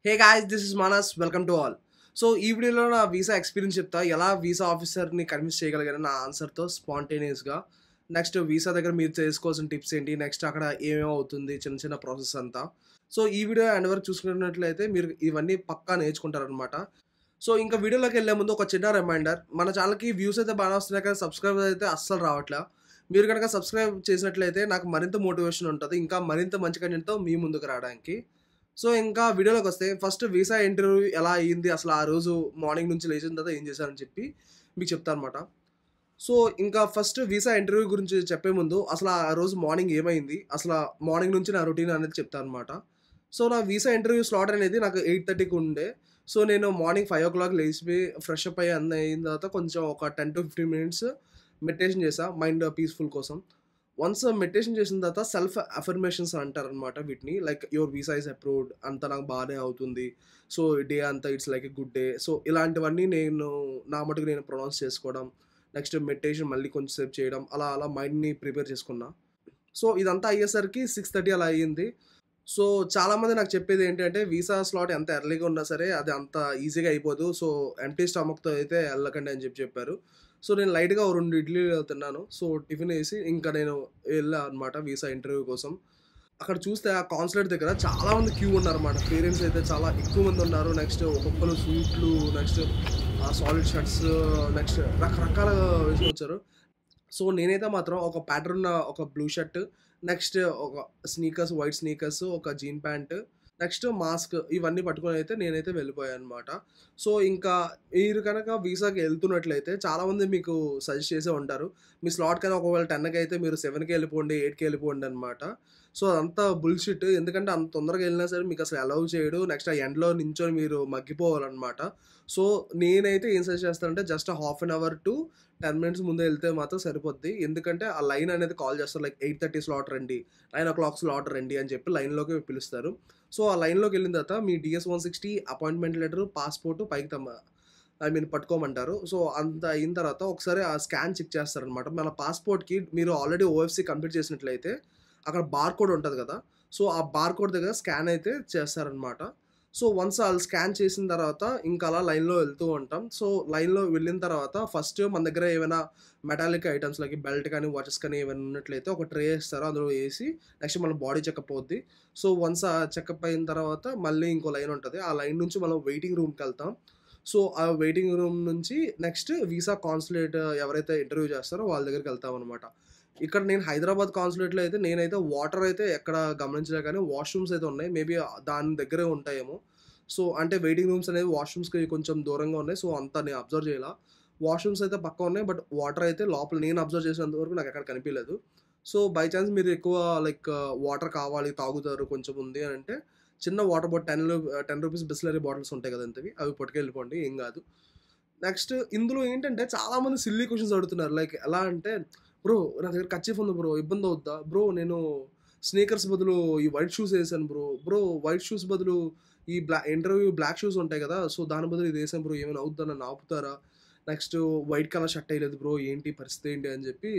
Hey guys, this is Manas. Welcome to all. So ఈ వీడియోలో నా వీసా ఎక్స్పీరియన్స్ చెప్తా. ఎలా వీసా ఆఫీసర్ని కన్విన్స్ చేయగలిగాను నా ఆన్సర్తో స్పాంటేనియస్గా. నెక్స్ట్ వీసా దగ్గర మీరు చేసుకోవాల్సిన టిప్స్ ఏంటి, నెక్స్ట్ అక్కడ ఏమేమి అవుతుంది, చిన్న చిన్న ప్రాసెస్ అంతా. సో ఈ వీడియో ఎండ్ వరకు చూసుకున్నట్లయితే మీరు ఇవన్నీ పక్కా నేర్చుకుంటారనమాట. సో ఇంకా వీడియోలోకి వెళ్ళే ముందు ఒక చిన్న రిమైండర్, మన ఛానల్కి వ్యూస్ అయితే బాగా వస్తున్నాయి కానీ సబ్స్క్రైబ్ అయితే అస్సలు రావట్లే. మీరు కనుక సబ్స్క్రైబ్ చేసినట్లయితే నాకు మరింత మోటివేషన్ ఉంటుంది, ఇంకా మరింత మంచి కంటెంట్తో మీ ముందుకు రావడానికి. సో ఇంకా వీడియోలోకొస్తే ఫస్ట్ వీసా ఇంటర్వ్యూ ఎలా అయ్యింది, అసలు ఆ రోజు మార్నింగ్ నుంచి లేచిన తర్వాత ఏం చేశానని చెప్పి మీకు చెప్తానమాట. సో ఇంకా ఫస్ట్ వీసా ఇంటర్వ్యూ గురించి చెప్పే ముందు అసలు ఆ రోజు మార్నింగ్ ఏమైంది, అసలు మార్నింగ్ నుంచి నా రొటీన్ అనేది చెప్తానమాట. సో నా వీసా ఇంటర్వ్యూ స్లాట్ అనేది నాకు 8:30కి ఉండే. సో నేను మార్నింగ్ 5 o'clock లేచిపోయి ఫ్రెష్ అప్ అయ్యి అన్నీ అయిన తర్వాత కొంచెం ఒక 10 to 15 minutes మెడిటేషన్ చేశా, మైండ్ పీస్ఫుల్ కోసం. వన్స్ మెడిటేషన్ చేసిన తర్వాత సెల్ఫ్ అఫర్మేషన్స్ అంటారనమాట వీటిని. Like your visa is approved, అంతా నాకు బాగానే అవుతుంది, సో డే అంతా it's like a good day. So ఇలాంటివన్నీ నేను నా మటుకు నేను ప్రొనౌన్స్ చేసుకోవడం, నెక్స్ట్ మెడిటేషన్ మళ్ళీ కొంచెం సేపు చేయడం, అలా అలా మైండ్ని ప్రిపేర్ చేసుకున్నా. సో ఇదంతా అయ్యేసరికి 6:30 అలా అయ్యింది. సో చాలామంది నాకు చెప్పేది ఏంటంటే వీసా స్లాట్ ఎంత ఎర్లీగా ఉన్నా సరే అది అంత ఈజీగా అయిపోదు, సో ఎంప్టీ స్టమక్తో అయితే వెళ్ళకండి అని చెప్పారు. సో నేను లైట్గా ఓ 2 ఇడ్లీలు తిన్నాను. సో టిఫిన్ వేసి ఇంకా నేను వెళ్ళా అనమాట వీసా ఇంటర్వ్యూ కోసం. అక్కడ చూస్తే ఆ కాన్సులేట్ దగ్గర చాలామంది క్యూ ఉన్నారన్నమాట. పేరెంట్స్ అయితే చాలా ఎక్కువ మంది ఉన్నారు. నెక్స్ట్ ఒక్కొక్కరు సూట్లు, నెక్స్ట్ సాలిడ్ షర్ట్స్, నెక్స్ట్ రకరకాలుగా వేసుకొచ్చారు. సో నేనైతే మాత్రం ఒక ప్యాటర్న్ ఒక బ్లూ షర్ట్, నెక్స్ట్ ఒక స్నీకర్స్, వైట్ స్నీకర్స్, ఒక జీన్ ప్యాంట్, నెక్స్ట్ మాస్క్, ఇవన్నీ పట్టుకొని అయితే నేనైతే వెళ్ళిపోయాను అనమాట. సో ఇంకా మీరు కనుక వీసాకి వెళ్తున్నట్లయితే చాలామంది మీకు సజెస్ట్ చేసే ఉంటారు, మీ స్లాట్ కన్నా ఒకవేళ 10కి అయితే మీరు 7కి వెళ్ళిపోండి, 8కి వెళ్ళిపోండి అనమాట. సో అదంతా బుల్షిట్. ఎందుకంటే అంత తొందరగా వెళ్ళినా సరే మీకు అసలు అలౌ చేయడు. నెక్స్ట్ ఆ ఎండ్లో నించొని మీరు మగ్గిపోవాలన్నమాట. సో నేనైతే ఏం సజెస్ట్ చేస్తానంటే just half an hour to 10 minutes ముందే వెళ్తే మాత్రం సరిపోద్ది. ఎందుకంటే ఆ లైన్ అనేది కాల్ చేస్తారు, లైక్ 8:30 స్లాట్ రండి, 9 o'clock స్లాట్ రండి అని చెప్పి లైన్లోకి పిలుస్తారు. సో ఆ లైన్లోకి వెళ్ళిన తర్వాత మీ DS-160 అపాయింట్మెంట్ లెటర్, పాస్పోర్ట్ పైకి పట్టుకోమంటారు. సో అంత అయిన తర్వాత ఒకసారి ఆ స్కాన్ చెక్ చేస్తారనమాట. మన పాస్పోర్ట్‌కి మీరు ఆల్రెడీ ఓఎఫ్‌సి కంప్లీట్ చేసినట్లయితే అక్కడ బార్‌కోడ్ ఉంటది కదా! సో ఆ బార్‌కోడ్ దగ్గర స్కాన్ అయితే చేస్తారనమాట. సో వన్స్ ఆళ్ళు స్కాన్ చేసిన తర్వాత ఇంకా అలా లైన్‌లో వెళ్తూ ఉంటాం. సో లైన్‌లో వెళ్ళిన తర్వాత ఫస్ట్ మన దగ్గర ఏమైనా మెటాలిక్ ఐటెమ్స్ లైక్ బెల్ట్ కానీ, వాచెస్ కానీ ఏమైనా ఉన్నట్లయితే ఒక ట్రే ఇస్తారు. అందులో ఏసి నెక్స్ట్ మన బాడీ చెకప్ అవుద్ది. సో వన్స్ ఆ చెకప్ అయిన తర్వాత మళ్ళీ ఇంకో లైన్ ఉంటది. ఆ లైన్ నుంచి మనం వెయిటింగ్ రూమ్‌కెళ్తాం. సో ఆ వెయిటింగ్ రూమ్ నుంచి నెక్స్ట్ వీసా కాన్సులేట్ ఎవరైతే ఇంటర్వ్యూ చేస్తారో వాళ్ళ దగ్గరికెళ్తామనమాట. ఇక్కడ నేను హైదరాబాద్ కాన్సులేట్‌లో అయితే నేనైతే వాటర్ అయితే ఎక్కడ గమనించలే కానీ వాష్‌రూమ్స్ అయితే ఉన్నాయి. మేబీ దాని దగ్గరే ఉంటాయేమో. సో అంటే వెయిటింగ్ రూమ్స్ అనేవి వాష్‌రూమ్స్‌కి కొంచెం దూరంగా ఉన్నాయి. సో అంత నేను అబ్జర్వ్ చేయలా. వాష్‌రూమ్స్ అయితే పక్కా ఉన్నాయి. బట్ వాటర్ అయితే లోపల నేను అబ్జర్వ్ చేసినంత వరకు నాకెక్కడ కనిపియలేదు. సో బై చాన్స్ మీరు ఎక్కువ లైక్ వాటర్ కావాలి, తాగుతారు కొంచెం ఉంది అనంటే చిన్న water bottle 10 rupees Bisleri bottles ఉంటాయి కదండీ! అవి పట్టుకెళ్ళిపోండి, ఏం గాదు. నెక్స్ట్ ఇందులో ఏంటంటే చాలామంది సిల్లీ క్వెషన్స్ అడుగుతున్నారు. లైక్ ఎలా అంటే, "బ్రో నా దగ్గర కర్చీఫ్ ఉంది బ్రో, ఇబ్బందవుద్దా? బ్రో నేను స్నీకర్స్ బదులు ఈ వైట్ షూస్ ఏసాను బ్రో. బ్రో వైట్ షూస్ బదులు ఈ ఇంటర్వ్యూ బ్లాక్ షూస్ ఉంటాయి కదా! సో దాని బదులు ఇది ఏసాను బ్రో, ఏమైనా అవుద్దా? నన్ను ఆపుతారా? నెక్స్ట్ వైట్ కలర్ షర్ట్ ఎయలేదు బ్రో, ఏంటి పరిస్థితి ఏంటి?" అని చెప్పి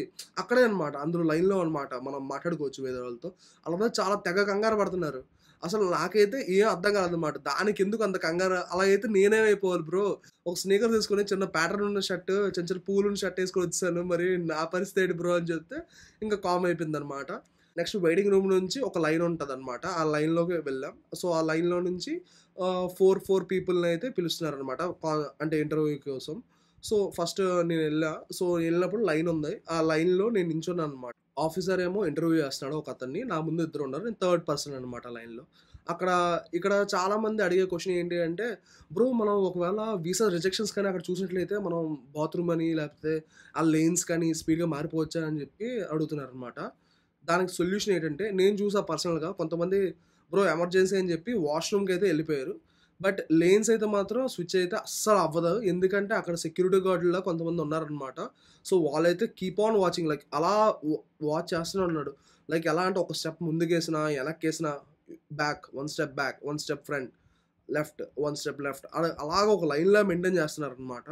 అక్కడే అనమాట. అందులో లైన్‌లో అనమాట. మనం మాట్లాడుకోవచ్చు వేరే వాళ్ళతో. ఆళ్ళందరూ చాలా తెగ కంగారు పడుతున్నారు. అసలు నాకైతే ఏం అర్థం కాలేదనమాట. దానికెందుకు అంత కంగారు? అలా అయితే నేనేమైపోవాలి బ్రో? ఒక స్నీకర్స్ ఏసుకొని చిన్న ప్యాటర్న్ ఉన్న షర్ట్, చిన్న చిన్న పూలున్న షర్ట్ ఏసుకొని వచ్చేసాను. మరి నా పరిస్థితి ఏంటి బ్రో అని చెప్తే ఇంకా కామ్ అయిపోయిందనమాట. నెక్స్ట్ వెయిటింగ్ రూమ్ నుంచి ఒక లైన్ ఉంటదనమాట. ఆ లైన్‌లోకి వెళ్ళాం. సో ఆ లైన్‌లో నుంచి 4 పీపుల్‌నయితే పిలుస్తున్నారనమాట. అంటే ఇంటర్వ్యూ కోసం. సో ఫస్ట్ నేనెళ్ళా. సో ఎళ్ళినప్పుడు లైన్ ఉంది. ఆ లైన్‌లో నేను నించున్నాననమాట. ఆఫీసర్ ఏమో ఇంటర్వ్యూ చేస్తున్నాడు ఒకతన్ని. నా ముందు ఇద్దరున్నారు. నేను థర్డ్ పర్సన్ అనమాట లైన్‌లో. అక్కడ ఇక్కడ చాలామంది అడిగే క్వెషన్ ఏంటి అంటే, బ్రో మనం ఒకవేళ వీసా రిజెక్షన్స్ కానీ అక్కడ చూసినట్లయితే మనం బాత్రూమ్ అని లేకపోతే ఆ లేన్స్ కానీ స్పీడ్‌గా మారిపోవచ్చా అని చెప్పి అడుగుతున్నారనమాట. దానికి సొల్యూషన్ ఏంటంటే నేను చూసా పర్సనల్‌గా కొంతమంది బ్రో ఎమర్జెన్సీ అని చెప్పి వాష్‌రూమ్‌కైతే ఎళ్ళిపోయారు. బట్ లేన్స్ అయితే మాత్రం స్విచ్ అయితే అస్సలు అవ్వదు. ఎందుకంటే అక్కడ సెక్యూరిటీ గార్డ్‌లా కొంతమంది ఉన్నారనమాట. సో వాళ్ళైతే కీప్ ఆన్ వాచింగ్, లైక్ అలా వాచ్ చేస్తూనే ఉన్నాడు. లైక్ ఎలా అంటే ఒక స్టెప్ ముందుకేసినా, వెనక్కేసినా back, 1 step back, 1 step front, left, 1 step left అలాగా ఒక లైన్‌లా మెయింటైన్ చేస్తున్నారనమాట.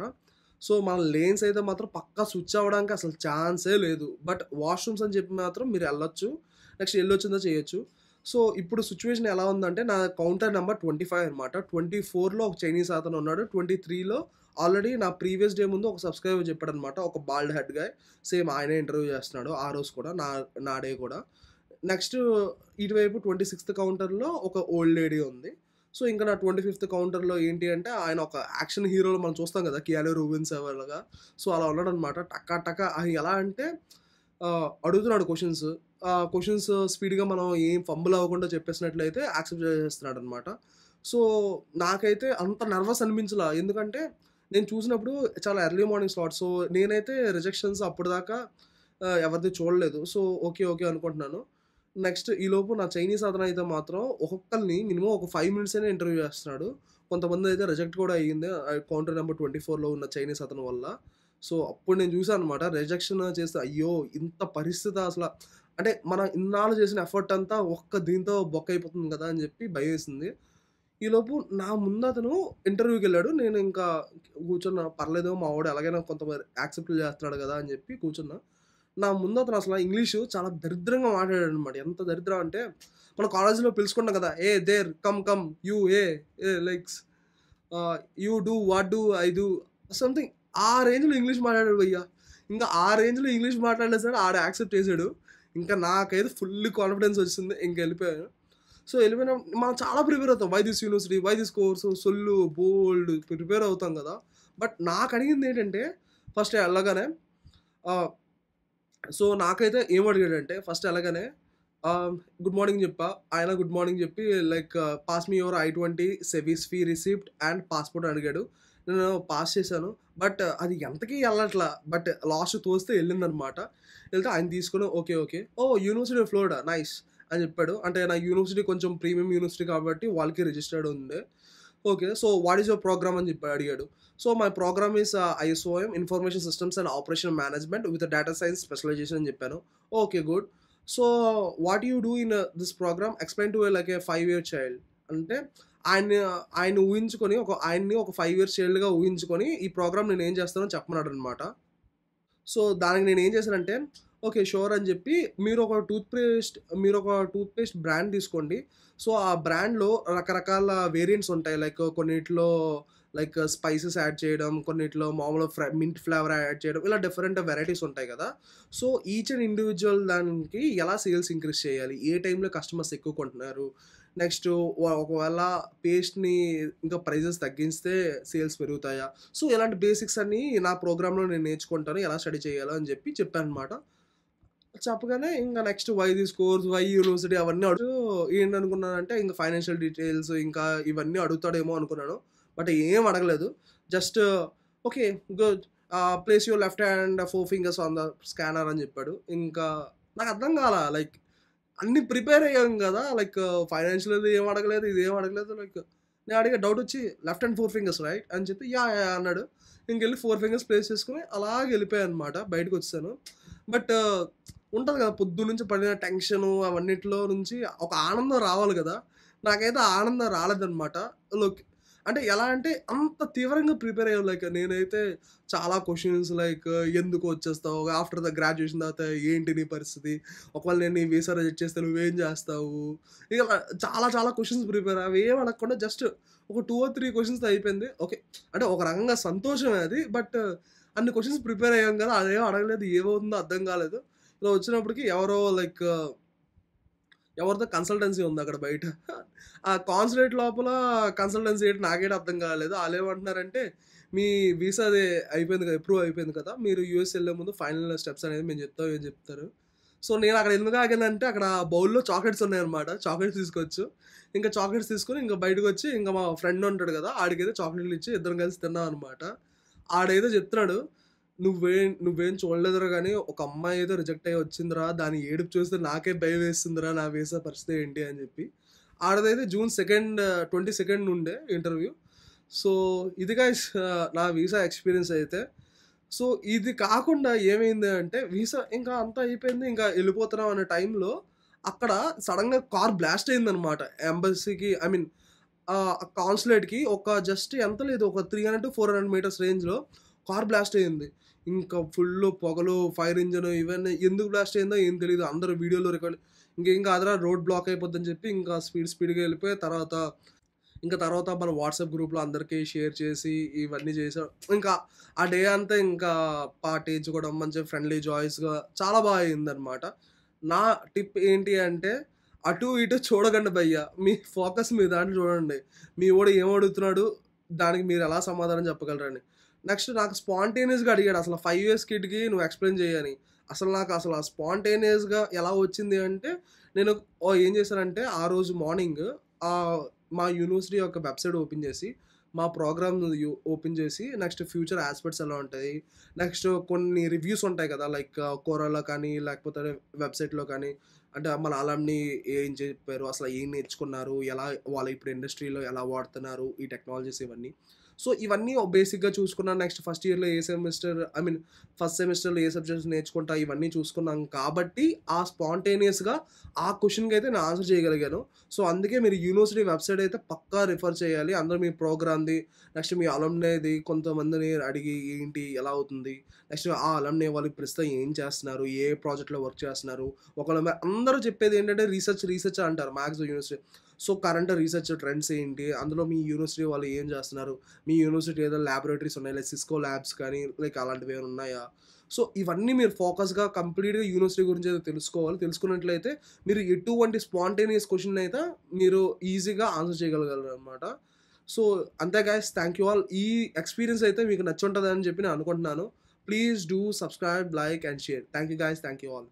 సో మన లేన్స్ అయితే మాత్రం పక్కా స్విచ్ అవ్వడానికి అసలు ఛాన్సే లేదు. బట్ వాష్‌రూమ్స్ అని చెప్పి మాత్రం మీరు ఎళ్ళొచ్చు. నెక్స్ట్ ఎళ్ళొచ్చిందో చేయొచ్చు. సో ఇప్పుడు సిచ్యువేషన్ ఎలా ఉందంటే నా కౌంటర్ నెంబర్ 25 అనమాట. 24లో ఒక చైనీస్ అతను ఉన్నాడు. 23లో ఆల్రెడీ నా ప్రీవియస్ డే ముందు ఒక సబ్స్క్రైబర్ చెప్పాడనమాట. ఒక బాల్డ్ హెడ్ గాయ్. సేమ్ ఆయనే ఇంటర్వ్యూ చేస్తున్నాడు. ఆ రోజు కూడా నా డే కూడా. నెక్స్ట్ ఇటువైపు 26థ్ కౌంటర్‌లో ఒక ఓల్డ్ లేడీ ఉంది. సో, ఇంకా నా 25థ్ కౌంటర్‌లో ఏంటి అంటే ఆయన ఒక యాక్షన్ హీరోలో మనం చూస్తాం కదా! 'కియాను రీవెన్స్' అలాగా. సో, అలా ఉన్నాడనమాట. టకా టకా ఎలా అంటే అడుగుతున్నాడు క్వెషన్స్. ఆ క్వెషన్స్ స్పీడ్‌గా మనం ఏం ఫంబుల్ అవ్వకుండా చెప్పేసినట్లయితే యాక్సెప్ట్ చేసేస్తున్నాడనమాట. సో, నాకైతే అంత నర్వస్ అనిపించలా. ఎందుకంటే నేను చూసినప్పుడు చాలా ఎర్లీ మార్నింగ్ స్లాట్. సో, నేనైతే రిజెక్షన్స్ అప్పటిదాకా ఎవరిది చూడలేదు. So, okay. ఓకే. అనుకుంటున్నాను. నెక్స్ట్ ఈలోపు నా చైనీస్ అతనైతే మాత్రం ఒక్కొక్కళ్ళని మినిమమ్ ఒక 5 మినిట్స్ అయినా ఇంటర్వ్యూ చేస్తున్నాడు. కొంతమందయితే రిజెక్ట్ కూడా అయ్యింది. కౌంటర్ నంబర్ 24లో ఉన్న చైనీస్ అతని వల్ల. సో, అప్పుడు నేను చూసాననమాట. రిజెక్షన్ చేస్తే అయ్యో! ఇంత పరిస్థితా అసల అంటే మనం ఇన్నాళ్ళు చేసిన ఎఫర్ట్ అంతా ఒక్క దీంతో బొక్కయిపోతుంది కదా! అని చెప్పి భయమేసింది. ఈలోపు నా ముందతను ఇంటర్వ్యూకెళ్ళాడు. నేను ఇంకా కూర్చున్నా. పర్లేదు మా వాడు ఎలాగైనా కొంతమంది యాక్సెప్ట్ చేస్తున్నాడు కదా! అని చెప్పి కూర్చున్నా. నా ముందతను అసల ఇంగ్లీషు చాలా దరిద్రంగా మాట్లాడాడనమాట. ఎంత దరిద్రం అంటే మన కాలేజీలో పిలుచుకుంటాం కదా! Hey there come come you likes you do what do I do something ఆ రేంజ్‌లో ఇంగ్లీష్ మాట్లాడాడు భయ్యా. ఇంకా ఆ రేంజ్‌లో ఇంగ్లీష్ మాట్లాడేసాడు. ఆడు యాక్సెప్ట్ చేసాడు. ఇంకా నాకైతే ఫుల్ కాన్ఫిడెన్స్ వచ్చింది. ఇంక వెళ్ళిపోయాను. సో, వెళ్ళిపోయినప్పుడు మనం చాలా ప్రిపేర్ అవుతాం. Why this university, why this course, సొల్లు, బోల్డ్ ప్రిపేర్ అవుతాం కదా! బట్ నాకడిగిందేంటంటే ఫస్ట్ ఎళ్ళగానే ఆహ్, సో, నాకైతే ఏం అడిగాడంటే ఫస్ట్ ఎళ్ళగానే గుడ్ మార్నింగ్ చెప్పా. ఆయన గుడ్ మార్నింగ్ చెప్పి like pass me your I-20 SEVIS fee receipt and passport అడిగాడు. నేను పాస్ చేశాను. బట్ అది ఎంతకీ ఎళ్ళట్లా. బట్ లాస్ట్ తోస్తే ఎళ్ళిందనమాట. ఎళ్తే ఆయన తీసుకొని okay. Okay. Oh! University of Florida nice అని చెప్పాడు. అంటే నా యూనివర్సిటీ కొంచెం ప్రీమియం యూనివర్సిటీ కాబట్టి వాళ్ళకి రిజిస్టర్డ్ ఉంది. Okay. So, what is your program అని చెప్పి అడిగాడు. So, my program is ISOM information systems and operation management with data science specialization అని చెప్పాను. Okay. Good. So, what you do in this program explain to like a 5 year child అంటే ఆయన్ని ఆయన్ని ఊహించుకొని ఆయన్ని ఒక 5 ఇయర్స్ చైల్డ్‌గా ఊహించుకొని ఈ ప్రోగ్రామ్ నేనేం చేస్తానో చెప్పమన్నాడనమాట. సో, దానికి నేనేం చేశానంటే, ఓకే. షూర్ అని జెప్పి మీరొక టూత్ పేస్ట్ బ్రాండ్ తీసుకోండి. సో, ఆ బ్రాండ్‌లో రకరకాల వేరియంట్స్ ఉంటాయి. లైక్ కొన్నిట్లో లైక్ స్పైసెస్ యాడ్ చేయడం, కొన్నిట్లో మామూలుగా మింట్ ఫ్లేవర్ యాడ్ చేయడం. ఇలా డిఫరెంట్ వెరైటీస్ ఉంటాయి గదా! సో, ఈచ్ అండ్ ఇండివిడ్యువల్ దానికి ఎలా సేల్స్ ఇంక్రీజ్ చేయాలి? ఏ టైంలో కస్టమర్స్ ఎక్కువ కొంటున్నారు? నెక్స్ట్ ఒకవేళ పేస్ట్‌ని ఇంకా ప్రైజెస్ తగ్గిస్తే సేల్స్ పెరుగుతాయా? సో, ఇలాంటి బేసిక్స్ అన్నీ నా ప్రోగ్రామ్‌లో నేను నేర్చుకుంటాను. ఎలా స్టడీ చేయాలో అని చెప్పి చెప్పాననమాట. చెప్పగానే ఇంక next why this course, why university అవన్నీ ఏంటనుకున్నానంటే ఇంక ఫైనాన్షియల్ డీటెయిల్స్ ఇంకా ఇవన్నీ అడుగుతాడేమో అనుకున్నాను. బట్ ఏం అడగలేదు. Just okay. Good. Place your left hand 4 fingers on the scanner అని చెప్పాడు. ఇంకా నాకు అర్థం కాలా. లైక్ అన్నీ ప్రిపేర్ అయ్యాం గదా! లైక్ ఫైనాన్షియల్‌ది ఏం అడగలేదు. ఇదేం అడగలేదు. లైక్ నేను అడిగా డౌటొచ్చి లెఫ్ట్ హ్యాండ్ 4 ఫింగర్స్ రైట్ అని చెప్పి యాహ్! అన్నాడు. ఇంకెళ్ళి 4 ఫింగర్స్ ప్లేస్ చేసుకొని అలాగే ఎళ్ళిపోయాననమాట. బయటకొచ్చేసాను. బట్ ఉంటది గదా! పొద్దున్నుంచి పడిన టెన్షను అవన్నిట్లో నుంచి ఒక ఆనందం రావాలి గదా! నాకైతే ఆ ఆనందం రాలేదనమాట. లోక్ అంటే ఎలా అంటే అంత తీవ్రంగా ప్రిపేర్ అయ్యాను. లైక్ నేనైతే చాలా క్వెషన్స్ లైక్ ఎందుకు వచ్చేస్తావు? ఆఫ్టర్ ద గ్రాడ్యుయేషన్ తర్వాత ఏంటి నీ పరిస్థితి? ఒకవేళ నేను నీ వీసా రిజెక్ట్ చేస్తే నువ్వేం చేస్తావు? ఇక చాలా చాలా క్వెషన్స్ ప్రిపేర్ అవేం అడగకుండా జస్ట్ ఒక 2 ఆర్ 3 క్వెషన్స్‌తో అయిపోయింది. ఓకే. అంటే ఒక రకంగా సంతోషమే అది. బట్ అన్ని క్వెషన్స్ ప్రిపేర్ అయ్యాం గదా! అదేం అడగలేదు. ఏమవుతుందో అర్థం కాలేదు. ఇలా వచ్చినప్పటికి ఎవరో లైక్ ఎవరిదో కన్సల్టెన్సీ ఉందక్కడ బయట. ఆ కాన్సులేట్ లోపల కన్సల్టెన్సీ ఏంటి నాకేటి అర్థం కాలేదు. ఆళ్ళేమంటున్నారంటే, "మీ వీసాది అయిపోయింది కదా! అప్రూవ్ అయిపోయింది కదా! మీరు యూఎస్ ఎళ్ళే ముందు ఫైనల్ స్టెప్స్ అనేది మేము చెప్తాం" అని చెప్తారు. సో, నేనక్కడ ఎందుకు ఆగానంటే, అక్కడ బౌల్‌లో చాక్లెట్స్ ఉన్నాయన్నమాట. చాక్లెట్స్ తీసుకోవచ్చు. ఇంకా చాక్లెట్స్ తీసుకొని ఇంక బయటకొచ్చి ఇంక మా ఫ్రెండ్ ఉంటాడు కదా! ఆడికైతే చాక్లెట్‌లు ఇచ్చి ఇద్దరం కలిసి తిన్నామన్నమాట. ఆడేదో చెప్తున్నాడు. నువ్వేం చూడలేదురా గానీ, ఒక అమ్మాయి ఏదో రిజెక్ట్ అయ్యి వచ్చిందిరా. దాని ఏడుపు చూస్తే నాకే భయమేస్తుందిరా. నా వీసా పరిస్థితి ఏంటి అని చెప్పి. ఆడదైతే జూన్ 22 ఉండే ఇంటర్వ్యూ. సో, ఇది గైస్ నా వీసా ఎక్స్‌పీరియన్స్ అయితే. సో, ఇది కాకుండా ఏమైంది అంటే వీసా ఇంకా అంతా అయిపోయింది. ఇంకా ఎళ్ళిపోతున్నాం అనే టైంలో అక్కడ సడెన్‌గా కార్ బ్లాస్ట్ అయిందనమాట. ఎంబసీకి ఐ మీన్ కాన్సులేట్‌కి ఒక జస్ట్ ఎంత లేదు ఒక 300-400 మీటర్స్ రేంజ్‌లో కార్ బ్లాస్ట్ అయింది. ఇంకా ఫుల్లు పొగలు, ఫైర్ ఇంజిన్ ఇవన్నీ ఎందుకు బ్లాస్ట్ అయిందో ఏం తెలీదు. అందరూ వీడియోలో రికార్డ్ ఇంకేం కాదురా రోడ్ బ్లాక్ అయిపోద్దని చెప్పి ఇంకా స్పీడ్‌గా వెళ్ళిపోయి తర్వాత మన వాట్సాప్ గ్రూప్‌లో అందరికీ షేర్ చేసి ఇవన్నీ చేసాం. ఇంకా ఆ డే అంతా ఇంకా పార్టీంచుకోవడం మంచిగా ఫ్రెండ్లీ జాయ్స్‌గా చాలా బా అయిందనమాట. నా టిప్ ఏంటి అంటే అటు ఇటు చూడకండి భయ్యా. మీ ఫోకస్ మీ దాంట్లో చూడండి. మీ వోడు ఏం అడుగుతున్నాడు, దానికి మీరెలా సమాధానం చెప్పగలరని. నెక్స్ట్ నాకు స్పాంటేనియస్‌గా అడిగాడు అసలు 5 ఇయర్స్ కిడ్‌కి నువ్వు ఎక్స్‌ప్లెయిన్ చెయ్యని. నాకు ఆ స్పాంటేనియస్‌గా ఎలా వచ్చింది అంటే, నేను ఏం చేశానంటే ఆ రోజు మార్నింగ్ మా యూనివర్సిటీ యొక్క వెబ్‌సైట్ ఓపెన్ చేసి, మా ప్రోగ్రామ్ ఓపెన్ చేసి, నెక్స్ట్ ఫ్యూచర్ యాస్పెక్ట్స్ ఎలా ఉంటాయి, నెక్స్ట్ కొన్ని రివ్యూస్ ఉంటాయి కదా! లైక్ కోరాలో కానీ, లేకపోతే వెబ్‌సైట్‌లో కానీ, అంటే మన అలమ్ని ఏం చెప్పారు, అసలు ఏం నేర్చుకున్నారు, వాళ్ళు ఇప్పుడు ఇండస్ట్రీలో ఎలా వాడుతున్నారు, ఈ టెక్నాలజీస్ ఇవన్నీ. సో, ఇవన్నీ బేసిక్‌గా చూసుకున్నాను. నెక్స్ట్ ఫస్ట్ ఇయర్‌లో ఏ సెమిస్టర్ ఐ మీన్ ఫస్ట్ సెమిస్టర్‌లో ఏ సబ్జెక్ట్స్ నేర్చుకుంటా ఇవన్నీ చూసుకున్నాం కాబట్టి, ఆ స్పాంటేనియస్‌గా ఆ క్వెషన్‌కైతే నేను ఆన్సర్ చేయగలిగాను. సో, అందుకే మీరు యూనివర్సిటీ వెబ్‌సైట్ అయితే పక్కా రిఫర్ చేయాలి. అందులో మీ ప్రోగ్రామ్‌ది, నెక్స్ట్ మీ అలుమ్నైది కొంతమందిని అడిగి ఏంటి, ఎలా అవుతుంది, నెక్స్ట్ ఆ అలుమ్నై వాళ్ళు ప్రస్తుతం ఏం చేస్తున్నారు, ఏ ప్రాజెక్ట్‌లో వర్క్ చేస్తున్నారు, అందరూ చెప్పేది ఏంటంటే రీసెర్చ్ అంటారు maximum university. So, current research trends ఏంటి, అందులో మీ యూనివర్సిటీ వాళ్ళు ఏం చేస్తున్నారు, మీ యూనివర్సిటీ ఏదో ల్యాబొరేటరీస్ ఉన్నాయి, లైక్ సిస్కో ల్యాబ్స్ కానీ, లైక్ అలాంటివి ఏమైనా ఉన్నాయా? సో, ఇవన్నీ మీరు ఫోకస్‌గా కంప్లీట్‌గా యూనివర్సిటీ గురించి అయితే తెలుసుకోవాలి. తెలుసుకున్నట్లయితే మీరు ఎటువంటి స్పాంటేనియస్ క్వెషన్ అయితే మీరు ఈజీగా ఆన్సర్ చేయగలగలరనమాట. సో, అంతే గైస్, థాంక్ యూ ఆల్. ఈ ఎక్స్‌పీరియన్స్ అయితే మీకు నచ్చుంటదని చెప్పి నేను అనుకుంటున్నాను. Please do subscribe, like and share. Thank you guys. Thank you all.